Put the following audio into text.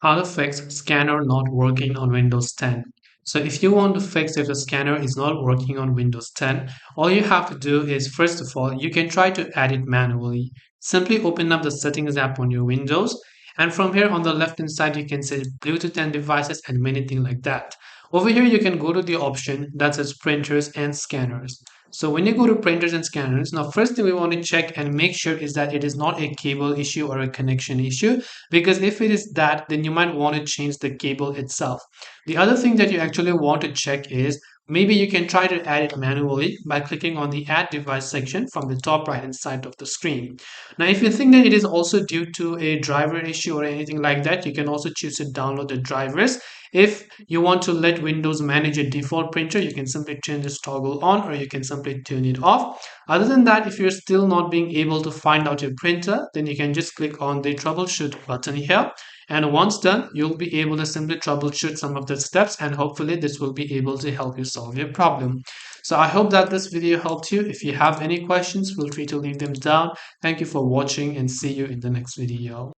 How to fix scanner not working on Windows 10. So if you want to fix if the scanner is not working on Windows 10, all you have to do is, first of all, you can try to add it manually. Simply open up the settings app on your Windows, and from here on the left hand side you can say Bluetooth and devices and many things like that. Over here you can go to the option that says printers and scanners. So when you go to printers and scanners, now first thing we want to check and make sure is that it is not a cable issue or a connection issue, because if it is that, then you might want to change the cable itself. The other thing that you actually want to check is maybe you can try to add it manually by clicking on the add device section from the top right hand side of the screen. Now if you think that it is also due to a driver issue or anything like that, you can also choose to download the drivers. If you want to let Windows manage a default printer, you can simply turn this toggle on, or you can simply turn it off. Other than that, if you're still not being able to find out your printer, then you can just click on the troubleshoot button here. And once done, you'll be able to simply troubleshoot some of the steps, and hopefully this will be able to help you solve your problem. So I hope that this video helped you. If you have any questions, feel free to leave them down. Thank you for watching and see you in the next video.